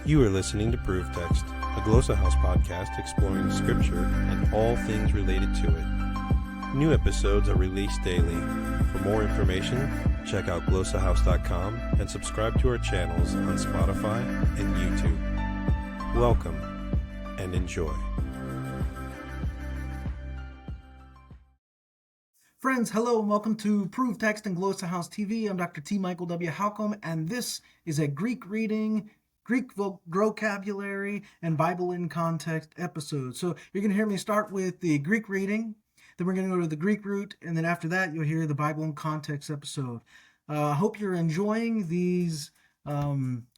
You are listening to Proof Text, a Glossa House podcast exploring Scripture and all things related to it. New episodes are released daily. For more information, check out glossahouse.com and subscribe to our channels on Spotify and YouTube. Welcome and enjoy. Friends, hello and welcome to Proof Text and Glossa House TV. I'm Dr. T. Michael W. Halcomb, and this is a Greek reading, Greek Growcabulary, and Bible in Context episode. So you're going to hear me start with the Greek reading, then we're going to go to the Greek root, and then after that you'll hear the Bible in Context episode. I hope you're enjoying these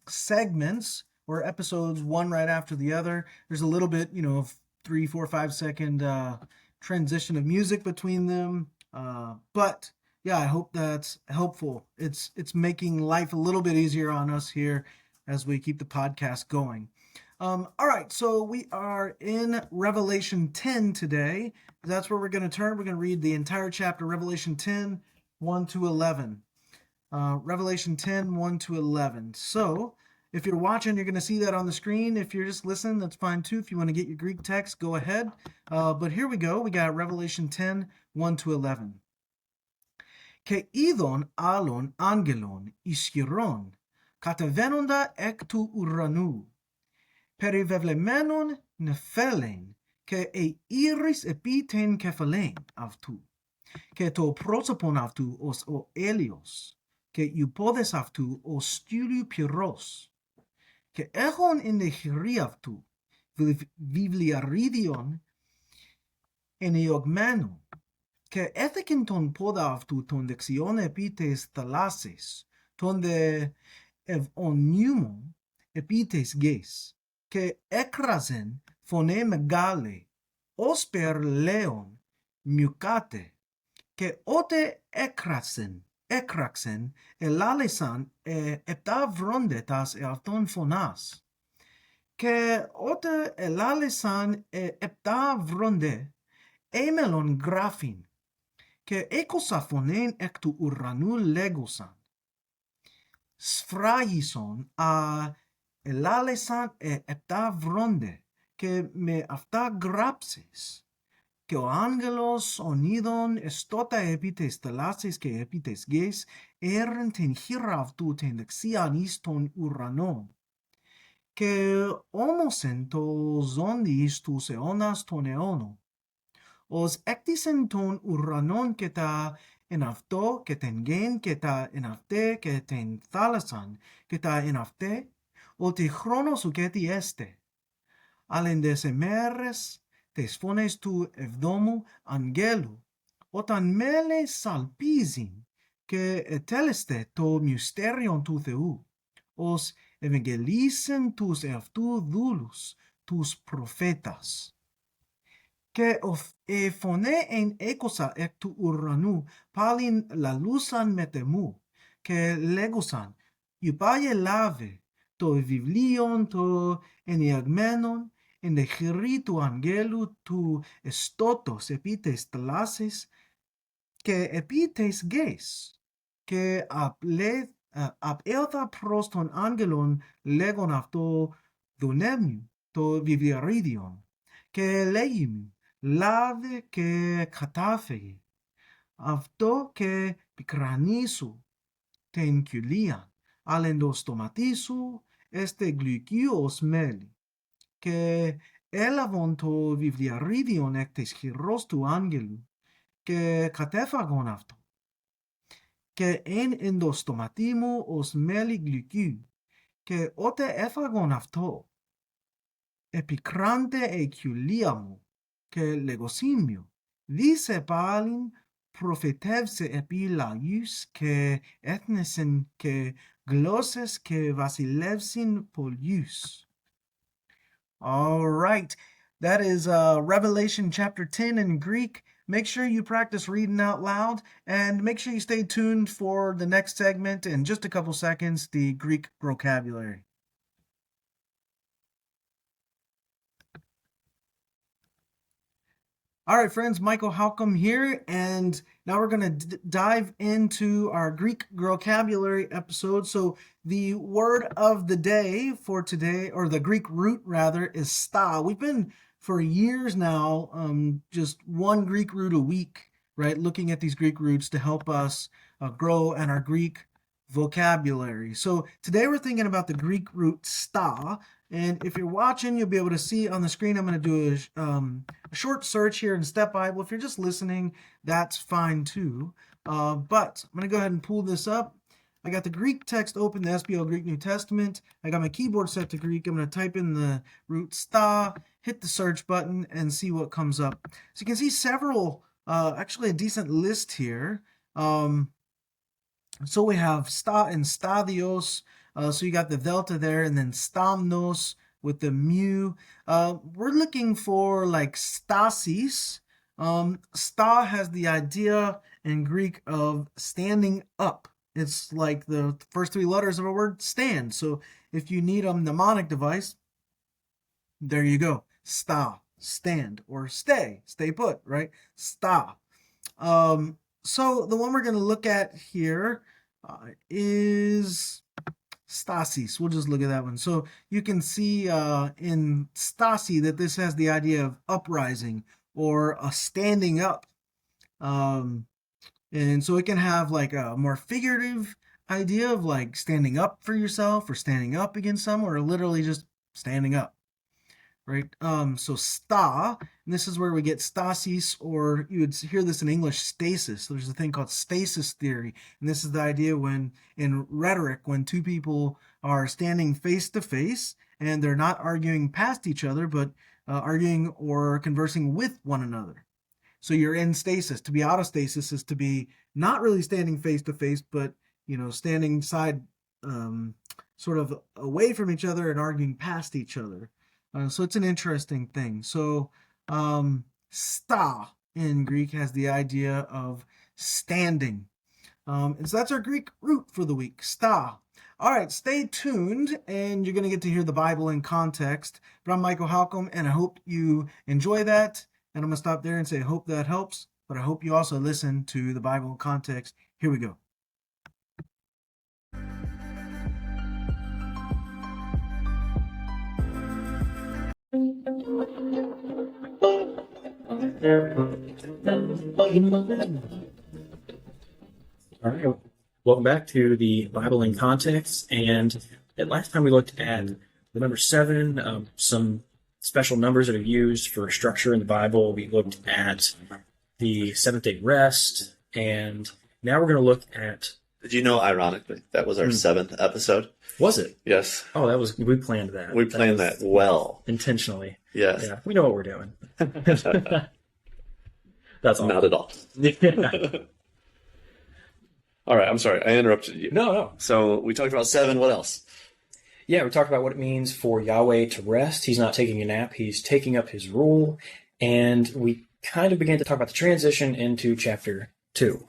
segments or episodes one right after the other. There's a little bit, 3, 4, 5 second transition of music between them. But yeah, I hope that's helpful. It's making life a little bit easier on us here as we keep the podcast going. All right, so we are in Revelation 10 today. That's where we're going to turn. We're going to read the entire chapter, Revelation 10, 1 to 11. Revelation 10, 1 to 11. So if you're watching, you're going to see that on the screen. If you're just listening, that's fine too. If you want to get your Greek text, go ahead. But here we go. We got Revelation 10, 1 to 11. Και είδον άλλον άγγελον ισχυρόν, κατεβαίνοντα εκ του ουρανού, περιβεβλεμένον νεφέλεν, και ήρης επί τεν κεφαλήν αυτού, και το πρόσωπον αυτού ως ο ήλιος, και οι πόδες αυτού ως στήλου πυρός, και έχων εν τη χειρή αυτού βιβλιαρίδιον ενιωγμένον, και έθεκεν τον πόδα αυτού τον δεξιόν επί τες θαλάσσης, τον δε ευωνύμων επί τες γης, και έκραζεν φωνέ μεγάλη, ως περ λέον μιουκάτε, και ότε έκραξεν, ελάλησαν επτά βρόντετας εαυτόν φωνάς, και ότε ελάλησαν επτά βρόντε, έμελον γράφην, και έκοσα φωνήν εκ του ουρανού λέγουσαν, σφράγισον ελάλησαν επτά βρόντε, και με αυτά γράψεις. Και ο άγγελος ονείδων εστώτα επί τες θαλάσσης και επί τες γης, έρεν την χείρα αυτού την δεξίαν εις των ουρανών. Και όμωσεν το ζώντι εις τους αιώνας των αιώνων. Ως έκτισεν τον ουρανόν και τα εν αυτό και την γην και τα εν αυτέ και την θάλασσαν και τα εν αυτέ, ότι χρόνος ουκέτι έστε. Αλλά εν τες ημέρες τες φωνές του εβδόμου αγγέλου, όταν μέλε σαλπίζειν και ετέλεστε το μυστέριον του Θεού, ως ευαγγελίσεν τους εαυτού δούλους, τους προφέτας. Και φωνέ εν έκοσα εκ του ουρανού, πάλιν λαλούσαν μετεμού, και λέγουσαν, υπάγε λάβε το βιβλίον το ενιαγμένον, εν δε χειρή του αγγέλου του εστώτος επί τες θαλάσσης και επί τες γης, και απέλθα προς τον άγγελον λέγον αυτό δονέμιου το βιβλιαρίδιον, και λέγει μου, λάβε και κατάφεγε αυτό και πικρανίσου την κοιλία, αλλά εν το στοματί σου έστε γλυκείο ως μέλι. Και έλαβον το βιβλιαρίδιον εκ της χειρός του άγγελου, και κατέφαγον αυτό. Και εν το στοματί μου ως μέλι γλυκείου, και ότε έφαγον αυτό, επικράντε η κοιλία μου, και λεγοσύμιο, δίσε πάλιν προφητεύσε επί λαούς και έθνεσεν και γλώσσες και βασιλεύσιν πολλούς. All right, that is Revelation chapter 10 in Greek. Make sure you practice reading out loud, and make sure you stay tuned for the next segment in just a couple seconds, the Greek vocabulary. All right, friends, Michael Halcomb here, and now we're going to dive into our Greek Growcabulary episode. So the word of the day for today, or the Greek root rather, is sta. We've been for years now just one Greek root a week, right? Looking at these Greek roots to help us grow in our Greek vocabulary. So today we're thinking about the Greek root sta. And if you're watching, you'll be able to see on the screen, I'm going to do a short search here in Step Bible. If you're just listening, that's fine too. But I'm going to go ahead and pull this up. I got the Greek text open, the SBL Greek New Testament. I got my keyboard set to Greek. I'm going to type in the root sta, hit the search button, and see what comes up. So you can see several, actually a decent list here. So we have sta and stadios. So you got the delta there, and then stamnos with the mu. We're looking for like stasis. Sta has the idea in Greek of standing up. It's like the first three letters of a word, stand. So if you need a mnemonic device, there you go. Sta, stand, or stay put, right? Sta. So the one we're going to look at here is stasis. We'll just look at that one. So you can see in stasi that this has the idea of uprising or a standing up. And so it can have like a more figurative idea of like standing up for yourself or standing up against someone, or literally just standing up. Right? So sta, and this is where we get stasis, or you would hear this in English, stasis. There's a thing called stasis theory, and this is the idea when, in rhetoric, when two people are standing face to face, and they're not arguing past each other, but arguing or conversing with one another. So you're in stasis. To be out of stasis is to be not really standing face to face, but, standing side, sort of away from each other and arguing past each other. So it's an interesting thing. So sta in Greek has the idea of standing. And so that's our Greek root for the week, sta. All right, stay tuned, and you're going to get to hear the Bible in context. But I'm Michael Halcomb, and I hope you enjoy that. And I'm going to stop there and say I hope that helps, but I hope you also listen to the Bible in context. Here we go. All right, welcome back to the Bible in Context. And last time we looked at the number 7, some special numbers that are used for structure in the Bible. We looked at the seventh-day rest, and now we're going to look at... Did you know, ironically, that was our 7th episode? Was it? Yes. Oh, we planned that. We planned that well. Intentionally. Yes. Yeah, we know what we're doing. That's all. Not at all. All right, I'm sorry. I interrupted you. No. So we talked about 7. What else? Yeah, we talked about what it means for Yahweh to rest. He's not taking a nap. He's taking up his rule. And we kind of began to talk about the transition into chapter 2.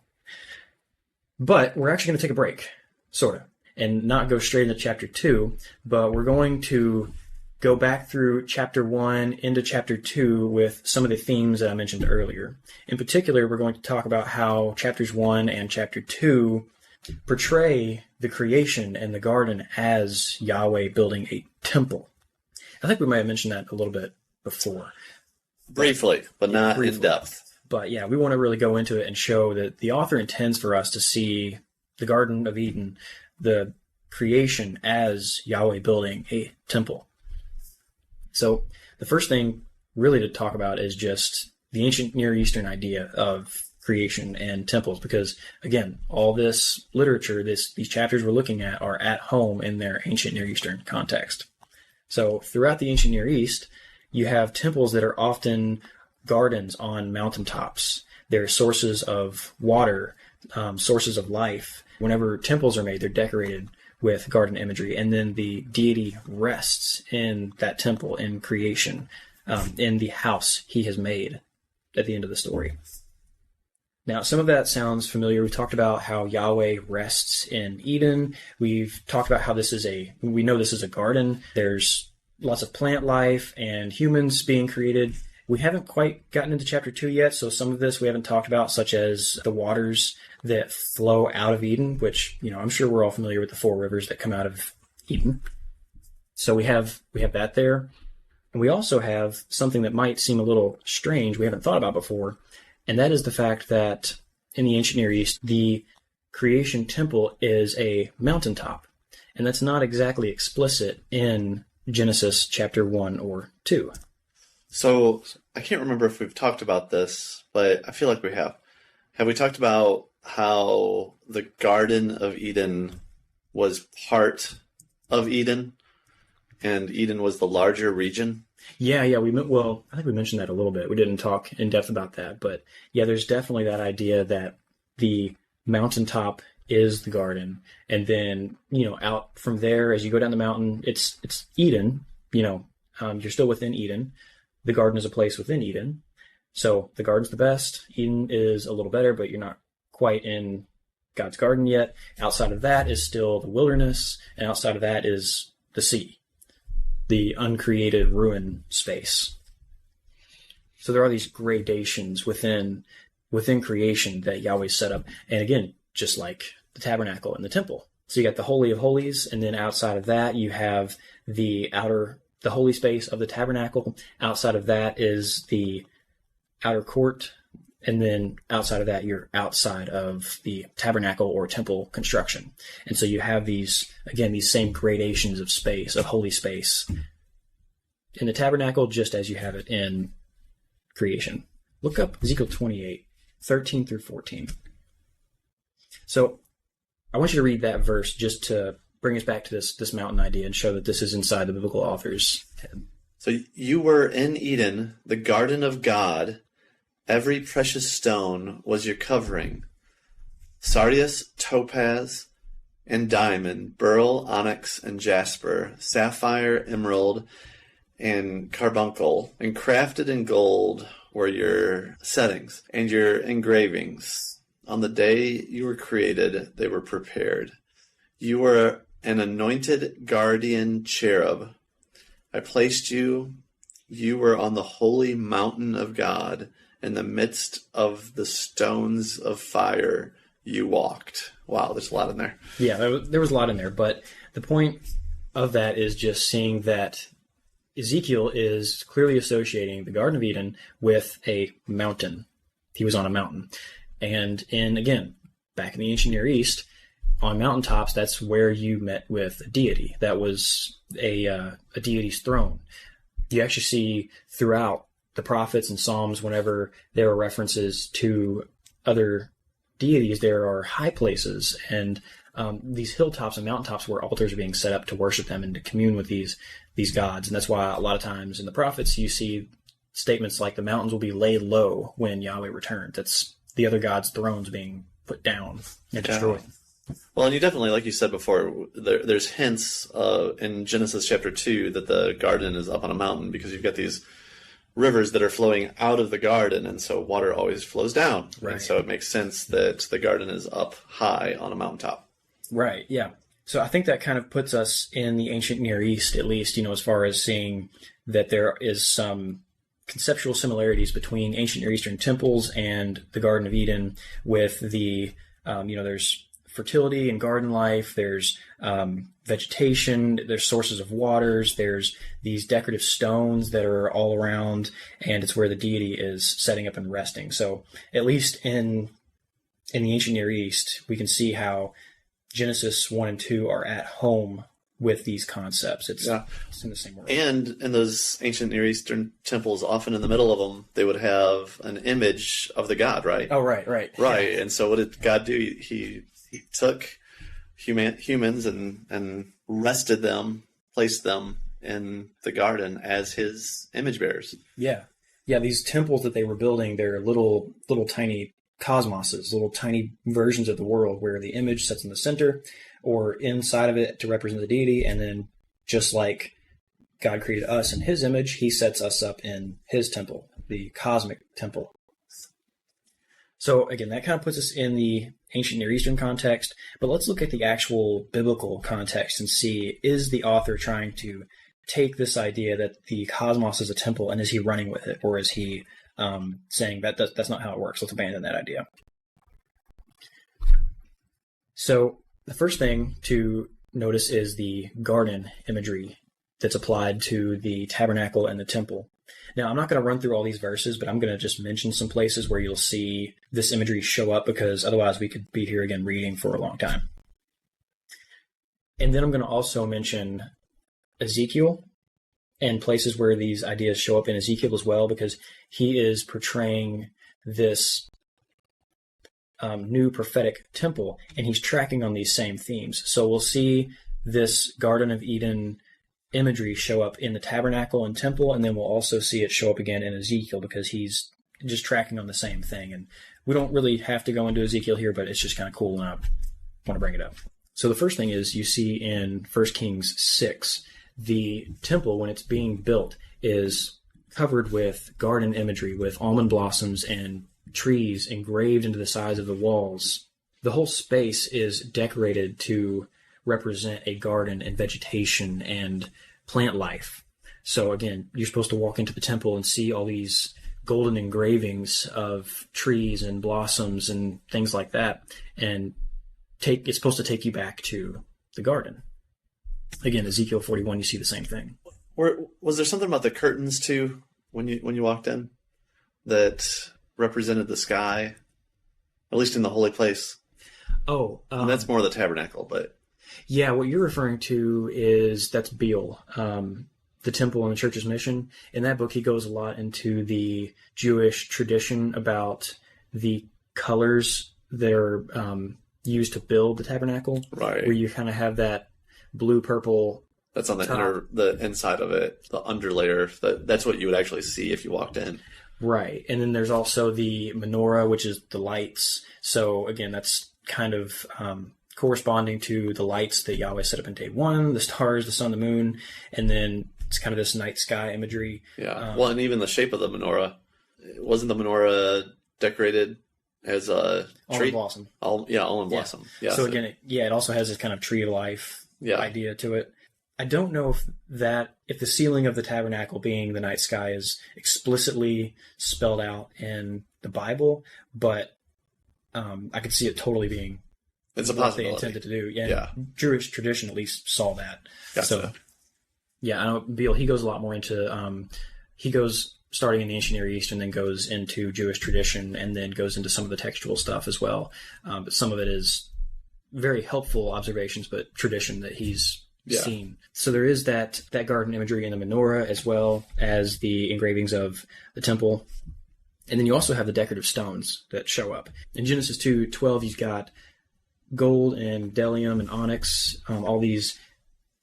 But we're actually going to take a break, sort of, and not go straight into chapter 2, but we're going to go back through chapter 1 into chapter 2 with some of the themes that I mentioned earlier. In particular, we're going to talk about how chapters 1 and chapter 2 portray the creation and the garden as Yahweh building a temple. I think we might have mentioned that a little bit before. Briefly, but not in depth. But yeah, we want to really go into it and show that the author intends for us to see the Garden of Eden, the creation, as Yahweh building a temple. So the first thing really to talk about is just the ancient Near Eastern idea of creation and temples, because again, all this literature, these chapters we're looking at are at home in their ancient Near Eastern context. So throughout the ancient Near East, you have temples that are often gardens on mountaintops. They're sources of water, sources of life. Whenever temples are made, they're decorated with garden imagery, and then the deity rests in that temple, in creation, in the house he has made at the end of the story. Now, some of that sounds familiar. We talked about how Yahweh rests in Eden. We've talked about how we know this is a garden. There's lots of plant life and humans being created. We haven't quite gotten into chapter 2 yet, so some of this we haven't talked about, such as the waters that flow out of Eden, which, I'm sure we're all familiar with the 4 rivers that come out of Eden. So we have that there. And we also have something that might seem a little strange we haven't thought about before, and that is the fact that in the ancient Near East, the creation temple is a mountaintop. And that's not exactly explicit in Genesis chapter 1 or 2. So I can't remember if we've talked about this, but I feel like we have. Have we talked about how the Garden of Eden was part of Eden, and Eden was the larger region? Yeah. I think we mentioned that a little bit. We didn't talk in depth about that, but yeah, there's definitely that idea that the mountaintop is the garden, and then out from there as you go down the mountain, it's Eden. You're still within Eden. The garden is a place within Eden, so the garden's the best. Eden is a little better, but you're not quite in God's garden yet. Outside of that is still the wilderness, and outside of that is the sea, the uncreated ruin space. So there are these gradations within creation that Yahweh set up, and again, just like the tabernacle and the temple. So you got the Holy of Holies, and then outside of that you have the holy space of the tabernacle. Outside of that is the outer court, and then outside of that you're outside of the tabernacle or temple construction. And so you have these same gradations of space, of holy space in the tabernacle, just as you have it in creation. Look up Ezekiel 28, 13 through 14. So I want you to read that verse just to bring us back to this mountain idea and show that this is inside the biblical author's head. So you were in Eden, the garden of God. Every precious stone was your covering: sardius, topaz, and diamond, beryl, onyx, and jasper, sapphire, emerald, and carbuncle, and crafted in gold were your settings and your engravings. On the day you were created, they were prepared. You were an anointed guardian cherub. I placed you. You were on the holy mountain of God. In the midst of the stones of fire, you walked. Wow, there's a lot in there. Yeah, there was a lot in there. But the point of that is just seeing that Ezekiel is clearly associating the Garden of Eden with a mountain. He was on a mountain. And back in the ancient Near East, on mountaintops, that's where you met with a deity. That was a deity's throne. You actually see throughout the prophets and Psalms, whenever there are references to other deities, there are high places and these hilltops and mountaintops where altars are being set up to worship them and to commune with these gods. And that's why a lot of times in the prophets you see statements like the mountains will be laid low when Yahweh returns. That's the other gods' thrones being put down and destroyed. Well, and you definitely, like you said before, there's hints in Genesis chapter 2 that the garden is up on a mountain, because you've got these rivers that are flowing out of the garden, and so water always flows down. Right. And so it makes sense that the garden is up high on a mountaintop. Right, yeah. So I think that kind of puts us in the ancient Near East, at least, as far as seeing that there is some conceptual similarities between ancient Near Eastern temples and the Garden of Eden, with the, there's fertility and garden life, there's vegetation, there's sources of waters, there's these decorative stones that are all around, and it's where the deity is setting up and resting. So at least in the ancient Near East, we can see how Genesis 1 and 2 are at home with these concepts. It's in the same world. And in those ancient Near Eastern temples, often in the middle of them, they would have an image of the god, right? Oh, right. Right. Yeah. And so what did God do? He took humans and rested them, placed them in the garden as his image bearers. Yeah. Yeah, these temples that they were building, they're little tiny cosmoses, little tiny versions of the world where the image sits in the center or inside of it to represent the deity. And then just like God created us in his image, he sets us up in his temple, the cosmic temple. So again, that kind of puts us in the ancient Near Eastern context, but let's look at the actual biblical context and see, is the author trying to take this idea that the cosmos is a temple, and is he running with it, or is he saying that's not how it works? Let's abandon that idea. So the first thing to notice is the garden imagery that's applied to the tabernacle and the temple. Now, I'm not going to run through all these verses, but I'm going to just mention some places where you'll see this imagery show up, because otherwise we could be here again reading for a long time. And then I'm going to also mention Ezekiel and places where these ideas show up in Ezekiel as well, because he is portraying this new prophetic temple, and he's tracking on these same themes. So we'll see this Garden of Eden imagery show up in the tabernacle and temple, and then we'll also see it show up again in Ezekiel, because he's just tracking on the same thing. And we don't really have to go into Ezekiel here, but it's just kind of cool, and I want to bring it up. So the first thing is, you see in 1 Kings 6, the temple, when it's being built, is covered with garden imagery, with almond blossoms and trees engraved into the sides of the walls. The whole space is decorated to represent a garden and vegetation and plant life. So again, you're supposed to walk into the temple and see all these golden engravings of trees and blossoms and things like that, and it's supposed to take you back to the garden. Again, Ezekiel 41, you see the same thing. Was there something about the curtains too when you walked in that represented the sky, at least in the holy place? Oh, and that's more of the tabernacle, but yeah, what you're referring to that's Beal, the temple and the church's mission. In that book, he goes a lot into the Jewish tradition about the colors that are used to build the tabernacle, right? Where you kind of have that blue-purple. That's on the inside of it, the underlayer. That's what you would actually see if you walked in. Right. And then there's also the menorah, which is the lights. So again, that's kind of corresponding to the lights that Yahweh set up in day one, the stars, the sun, the moon, and then it's kind of this night sky imagery. Yeah. Well, and even the shape of the menorah. Wasn't the menorah decorated as a tree? Almond blossom. Almond blossom. Yeah. So again, it also has this kind of tree of life idea to it. I don't know if the ceiling of the tabernacle being the night sky is explicitly spelled out in the Bible, but I could see it totally being it's a what possibility. they intended to do. Yeah. Jewish tradition at least saw that. Gotcha. So, yeah, I know Beal, he goes a lot more into, he goes starting in the ancient Near East and then goes into Jewish tradition and then goes into some of the textual stuff as well. But some of it is very helpful observations, but tradition that he's seen. So there is that garden imagery in the menorah, as well as the engravings of the temple. And then you also have the decorative stones that show up. In Genesis 2:12, you've got gold and bdellium and onyx, all these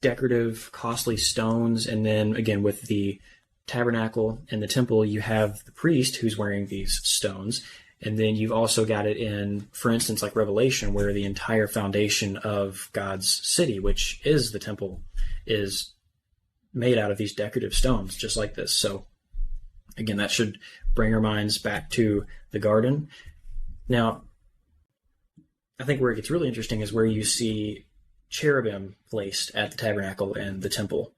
decorative, costly stones. And then again, with the tabernacle and the temple, you have the priest who's wearing these stones. And then you've also got it in, for instance, like Revelation, where the entire foundation of God's city, which is the temple, is made out of these decorative stones, just like this. So again, that should bring our minds back to the garden. Now, I think where it gets really interesting is where you see cherubim placed at the tabernacle and the temple.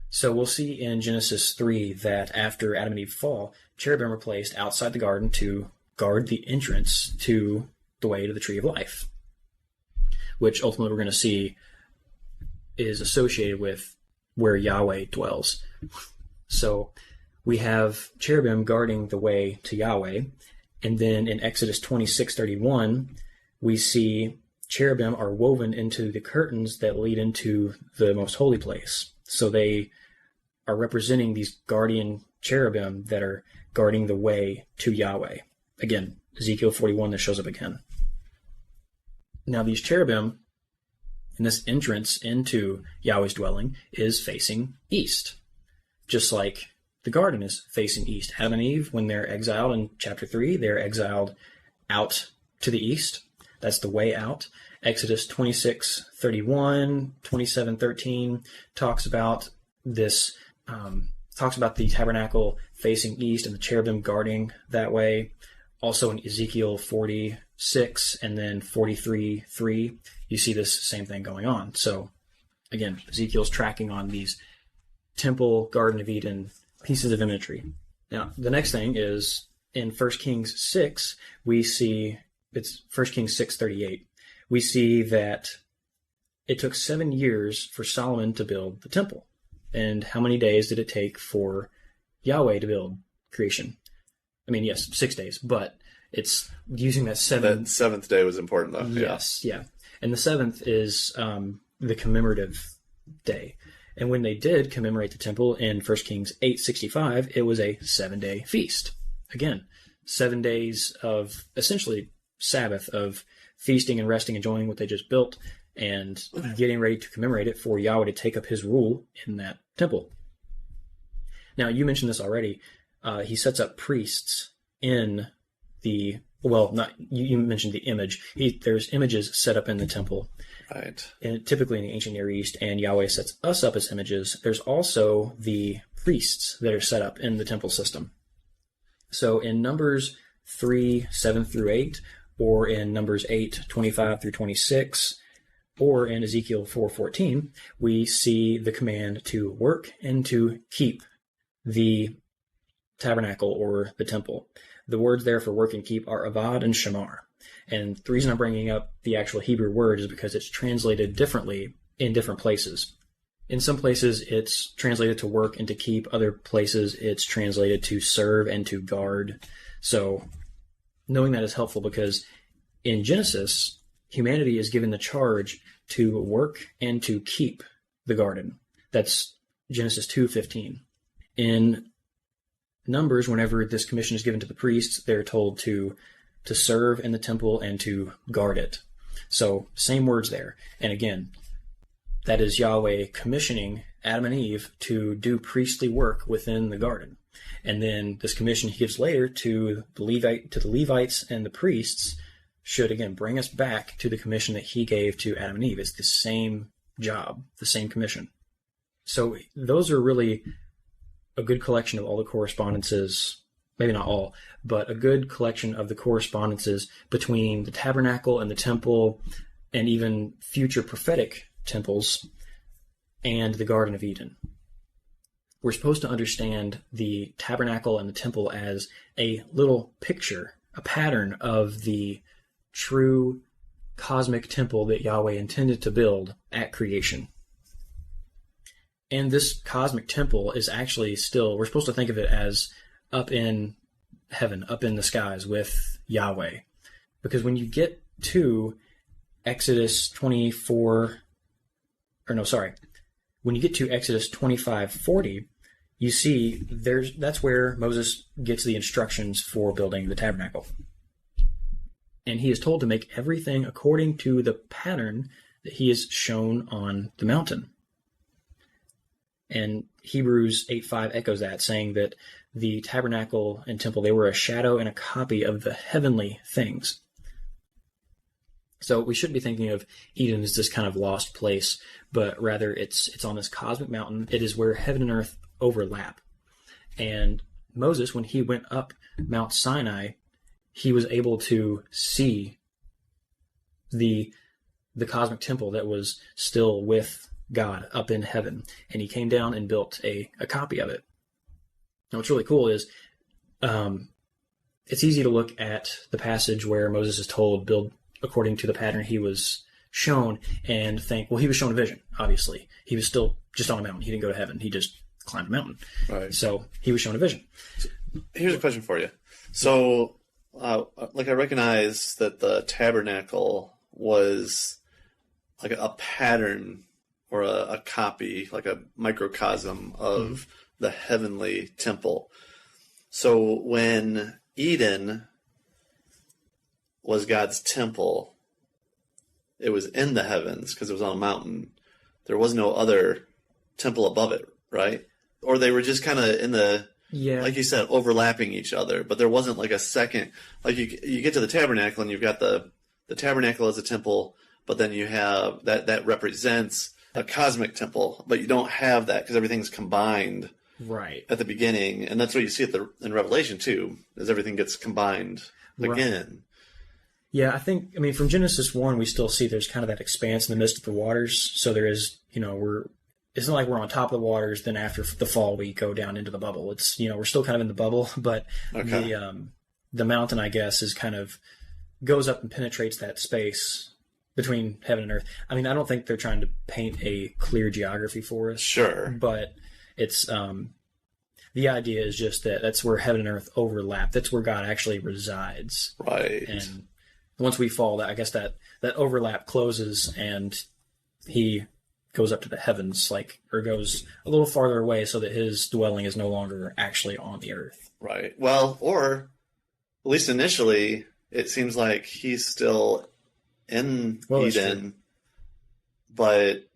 So we'll see in Genesis 3 that after Adam and Eve fall, cherubim were placed outside the garden to guard the entrance to the way to the tree of life, which ultimately we're going to see is associated with where Yahweh dwells. So we have cherubim guarding the way to Yahweh, and then in Exodus 26:31, we see cherubim are woven into the curtains that lead into the most holy place. So they are representing these guardian cherubim that are guarding the way to Yahweh. Again, Ezekiel 41, this shows up again. Now these cherubim, and this entrance into Yahweh's dwelling, is facing east, just like the garden is facing east. Adam and Eve, when they're exiled in chapter 3, they're exiled out to the east. That's the way out. Exodus 26:31, 27:13 talks about this, talks about the tabernacle facing east and the cherubim guarding that way. Also in Ezekiel 46 and then 43:3, you see this same thing going on. So again, Ezekiel's tracking on these temple, Garden of Eden pieces of imagery. Now, the next thing is in 1 Kings 6, we see, it's 1 Kings 6:38, we see that it took 7 years for Solomon to build the temple. And how many days did it take for Yahweh to build creation? I mean, yes, 6 days, but it's using that That seventh day was important, though. Yes, yeah. And the seventh is the commemorative day. And when they did commemorate the temple in 1 Kings 8:65, it was a 7-day feast. Again, 7 days of essentially Sabbath of feasting and resting, enjoying what they just built, and getting ready to commemorate it for Yahweh to take up his rule in that temple. Now, you mentioned this already. He sets up priests in the, well, not you mentioned the image. There's images set up in the temple. Right. And typically in the ancient Near East, and Yahweh sets us up as images. There's also the priests that are set up in the temple system. So in Numbers 3:7-8, or in Numbers 8:25-26, or in Ezekiel 4:14, we see the command to work and to keep the tabernacle or the temple. The words there for work and keep are avad and shamar. And the reason I'm bringing up the actual Hebrew word is because it's translated differently in different places. In some places, it's translated to work and to keep. Other places, it's translated to serve and to guard. So knowing that is helpful because in Genesis, humanity is given the charge to work and to keep the garden. That's Genesis 2:15. In Numbers, whenever this commission is given to the priests, they're told to serve in the temple and to guard it. So same words there. And again, that is Yahweh commissioning Adam and Eve to do priestly work within the garden. And then this commission he gives later to the Levites and the priests should again bring us back to the commission that he gave to Adam and Eve. It's the same job, the same commission. So those are really a good collection of all the correspondences, maybe not all, but a good collection of the correspondences between the tabernacle and the temple and even future prophetic temples and the Garden of Eden. We're supposed to understand the tabernacle and the temple as a little picture, a pattern of the true cosmic temple that Yahweh intended to build at creation. And this cosmic temple is actually still, we're supposed to think of it as up in heaven, up in the skies with Yahweh. Because when you get to Exodus 25:40, you see that's where Moses gets the instructions for building the tabernacle. And he is told to make everything according to the pattern that he is shown on the mountain. And Hebrews 8:5 echoes that, saying that the tabernacle and temple, they were a shadow and a copy of the heavenly things. So we shouldn't be thinking of Eden as this kind of lost place, but rather it's on this cosmic mountain. It is where heaven and earth overlap. And Moses, when he went up Mount Sinai, he was able to see the cosmic temple that was still with God up in heaven, and he came down and built a copy of it. Now what's really cool is it's easy to look at the passage where Moses is told build according to the pattern he was shown and think, well, he was shown a vision, obviously. He was still just on a mountain. He didn't go to heaven. He just climbed a mountain. Right. So he was shown a vision. Here's a question for you. So I recognize that the tabernacle was like a pattern or a copy, like a microcosm of the heavenly temple. So when Eden was God's temple, it was in the heavens because it was on a mountain. There was no other temple above it, right? Or they were just kind of in the, like you said, overlapping each other. But there wasn't like a second, like you get to the tabernacle and you've got the tabernacle as a temple, but then you have that represents a cosmic temple, but you don't have that because everything's combined right at the beginning, and that's what you see in Revelation too, as everything gets combined again. Yeah, I mean, from Genesis 1, we still see there's kind of that expanse in the midst of the waters. So there is, we're it's not like we're on top of the waters, then after the fall we go down into the bubble. It's, we're still kind of in the bubble, but the mountain, I guess, is kind of goes up and penetrates that space between heaven and earth. I mean, I don't think they're trying to paint a clear geography for us. Sure. But it's the idea is just that that's where heaven and earth overlap. That's where God actually resides. Right. And once we fall, I guess that overlap closes and he goes up to the heavens, or goes a little farther away so that his dwelling is no longer actually on the earth. Right. Well, or at least initially, it seems like he's still in Eden, but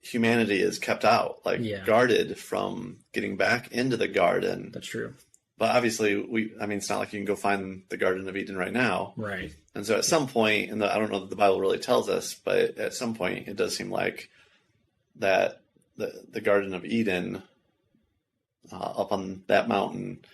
humanity is kept out, guarded from getting back into the garden. That's true. But obviously, it's not like you can go find the Garden of Eden right now. Right. And so at some point, I don't know that the Bible really tells us, but at some point it does seem like that the Garden of Eden up on that mountain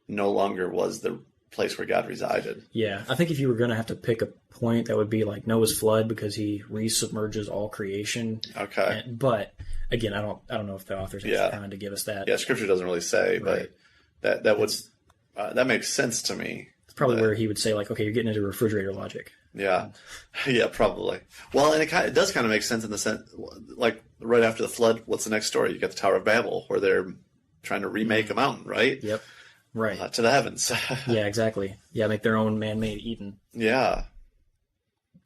no longer was the place where God resided. Yeah, I think if you were going to have to pick a point, that would be like Noah's flood, because he resubmerges all creation. Okay. But again, I don't know if the author's trying to give us that. Yeah, Scripture doesn't really say, right. But that makes sense to me. It's probably where he would say, okay, you're getting into refrigerator logic. Yeah, yeah, probably. Well, and it does kind of make sense in the sense, like right after the flood, what's the next story? You got the Tower of Babel, where they're trying to remake a mountain, right? Yep. Right. To the heavens. Yeah, exactly. Yeah, make their own man-made Eden. Yeah.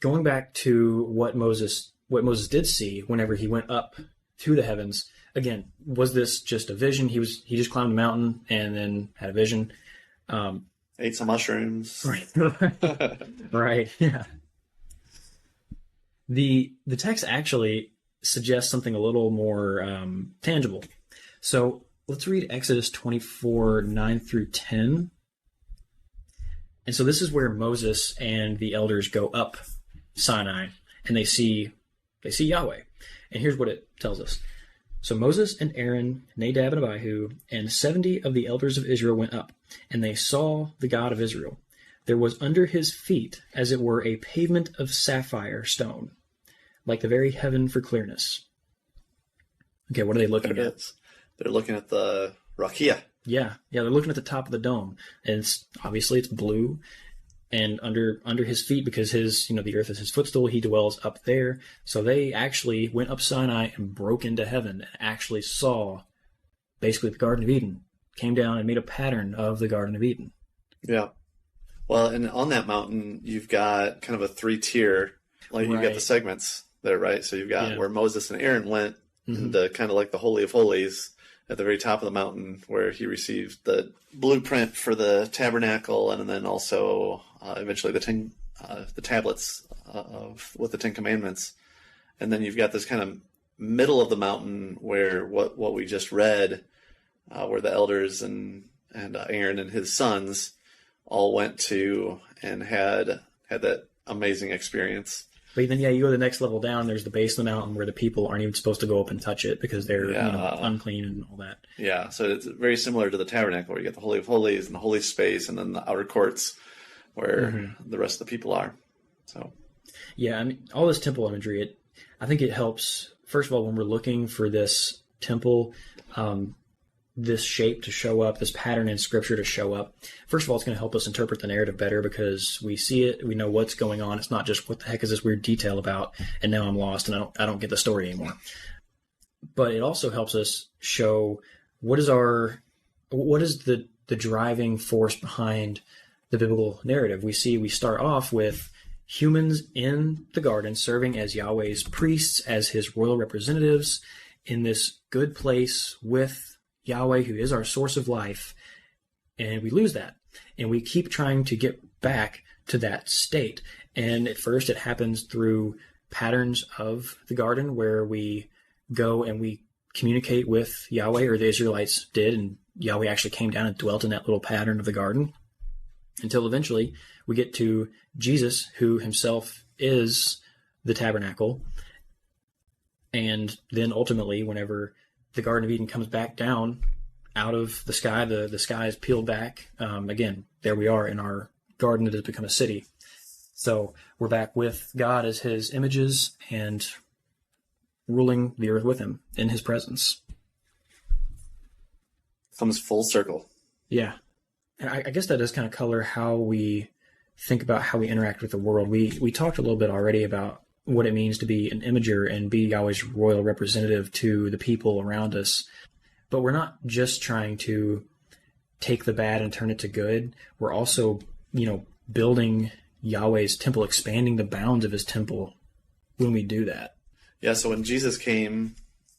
Going back to what Moses did see whenever he went up to the heavens, again, was this just a vision? He just climbed a mountain and then had a vision. Ate some mushrooms. Right. Right. Yeah. The text actually suggests something a little more tangible. So let's read Exodus 24, 9 through 10. And so this is where Moses and the elders go up Sinai, and they see Yahweh. And here's what it tells us. So Moses and Aaron, Nadab and Abihu, and 70 of the elders of Israel went up, and they saw the God of Israel. There was under his feet, as it were, a pavement of sapphire stone, like the very heaven for clearness. Okay, what are they looking at? They're looking at the Rakia. Yeah, they're looking at the top of the dome, and it's blue, and under his feet, because the earth is his footstool, he dwells up there. So they actually went up Sinai and broke into heaven and actually saw basically the Garden of Eden, came down and made a pattern of the Garden of Eden. Yeah. Well, and on that mountain, you've got kind of a 3-tier, you've got the segments there, right? So you've got where Moses and Aaron went into kind of like the Holy of Holies at the very top of the mountain, where he received the blueprint for the tabernacle, and then also eventually the tablets with the 10 Commandments. And then you've got this kind of middle of the mountain where what we just read, where the elders and Aaron and his sons all went to and had that amazing experience. But then, you go to the next level down, there's the base of the mountain where the people aren't even supposed to go up and touch it because they're unclean and all that. Yeah, so it's very similar to the tabernacle, where you get the Holy of Holies and the holy space, and then the outer courts where the rest of the people are. So, yeah, all this temple imagery, I think it helps, first of all, when we're looking for this temple, this shape to show up, this pattern in Scripture to show up. First of all, it's going to help us interpret the narrative better, because we see it, we know what's going on. It's not just, what the heck is this weird detail about, and now I'm lost and I don't get the story anymore. But it also helps us show what is the driving force behind the biblical narrative. We start off with humans in the garden serving as Yahweh's priests, as his royal representatives in this good place with Yahweh, who is our source of life, and we lose that. And we keep trying to get back to that state. And at first it happens through patterns of the garden, where we go and we communicate with Yahweh, or the Israelites did, and Yahweh actually came down and dwelt in that little pattern of the garden, until eventually we get to Jesus, who himself is the tabernacle. And then ultimately, whenever the Garden of Eden comes back down out of the sky, the sky is peeled back. Again, there we are in our garden that has become a city. So we're back with God as his images, and ruling the earth with him in his presence. Comes full circle. Yeah. And I guess that does kind of color how we think about how we interact with the world. We talked a little bit already about what it means to be an imager and be Yahweh's royal representative to the people around us. But we're not just trying to take the bad and turn it to good. We're also, building Yahweh's temple, expanding the bounds of his temple when we do that. Yeah, so when Jesus came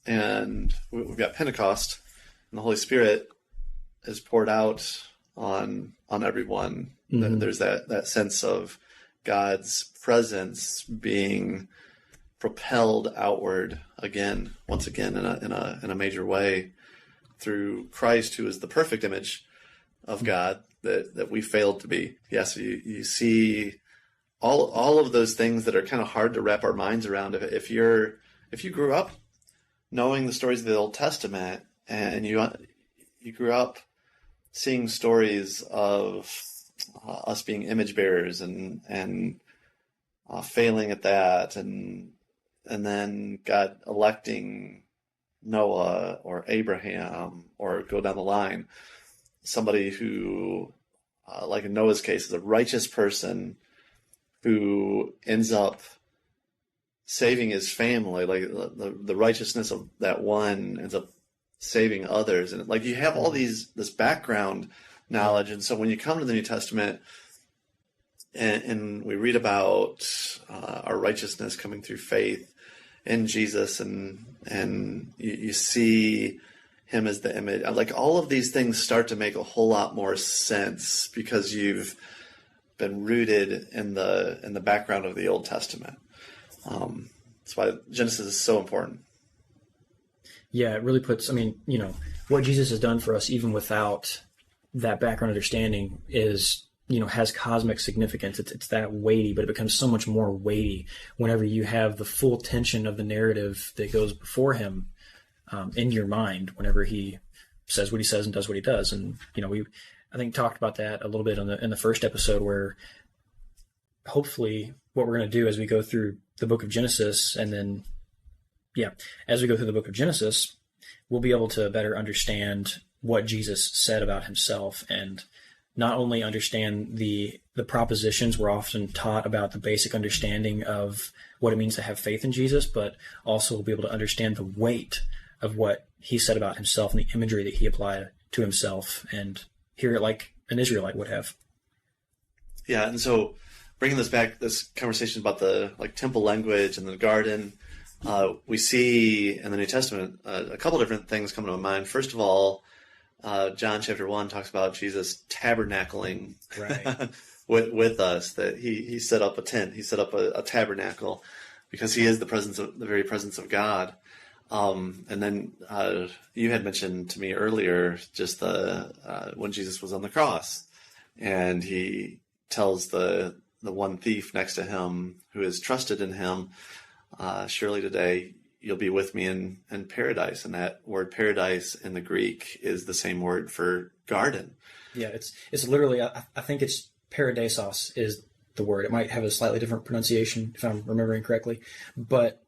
and we've got Pentecost and the Holy Spirit is poured out on everyone, mm-hmm. There's that sense of God's presence being propelled outward once again in a major way through Christ, who is the perfect image of God that we failed to be. Yes, you see all of those things that are kind of hard to wrap our minds around. If you grew up knowing the stories of the Old Testament and you grew up seeing stories of us being image bearers and failing at that, and then God electing Noah or Abraham, or go down the line, somebody who, like in Noah's case, is a righteous person who ends up saving his family, like the righteousness of that one ends up saving others. And like you have all this background knowledge. And so when you come to the New Testament and we read about our righteousness coming through faith in Jesus, and you see him as the image, like all of these things start to make a whole lot more sense because you've been rooted in the background of the Old Testament. That's why Genesis is so important. Yeah, it really puts, what Jesus has done for us, even without that background understanding, is, has cosmic significance. It's that weighty, but it becomes so much more weighty whenever you have the full tension of the narrative that goes before him in your mind, whenever he says what he says and does what he does. And, we, I think, talked about that a little bit in the first episode, where hopefully what we're going to do as we go through the book of Genesis, and then, as we go through the book of Genesis, we'll be able to better understand what Jesus said about himself, and not only understand the propositions we're often taught about, the basic understanding of what it means to have faith in Jesus, but also we'll be able to understand the weight of what he said about himself and the imagery that he applied to himself, and hear it like an Israelite would have. Yeah, and so bringing this conversation about the temple language and the garden, we see in the New Testament a couple different things come to my mind. First of all, John chapter 1 talks about Jesus tabernacling with us, that he set up a tent, he set up a tabernacle, because he is the very presence of God. And then you had mentioned to me earlier just when Jesus was on the cross, and he tells the one thief next to him who has trusted in him, surely today you'll be with me in paradise. And that word paradise in the Greek is the same word for garden. Yeah, it's literally, I think it's paradisos is the word. It might have a slightly different pronunciation if I'm remembering correctly. But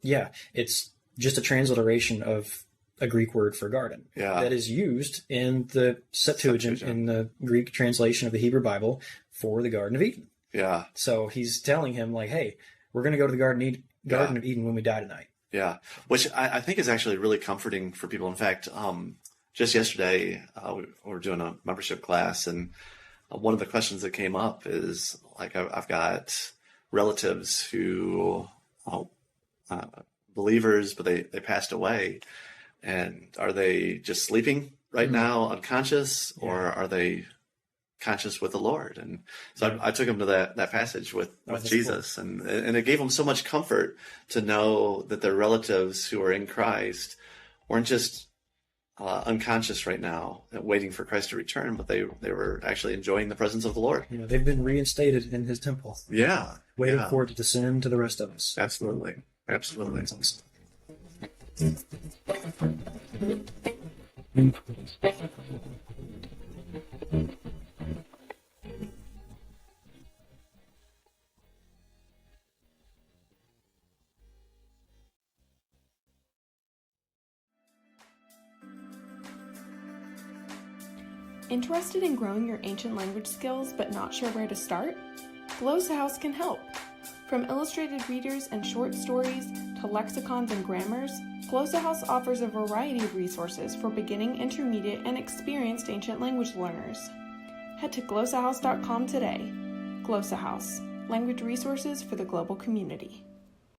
yeah, it's just a transliteration of a Greek word for garden that is used in the Septuagint, in the Greek translation of the Hebrew Bible, for the Garden of Eden. Yeah. So he's telling him, like, hey, we're going to go to the Garden of Eden when we die tonight. Yeah, which I think is actually really comforting for people. In fact, just yesterday, we were doing a membership class, and one of the questions that came up is, like, I've got relatives who believers, but they passed away. And are they just sleeping right now, unconscious, or are they conscious with the Lord? And so I took him to that passage with Jesus, cool. and it gave them so much comfort to know that their relatives who are in Christ weren't just unconscious right now, waiting for Christ to return, but they were actually enjoying the presence of the Lord. They've been reinstated in his temple. Yeah. Waiting for it to descend to the rest of us. Absolutely. Absolutely. That's awesome. Interested in growing your ancient language skills but not sure where to start? Glosshaus can help. From illustrated readers and short stories to lexicons and grammars, Glosshaus offers a variety of resources for beginning, intermediate, and experienced ancient language learners. Head to glossahouse.com today. Glossahouse, language resources for the global community.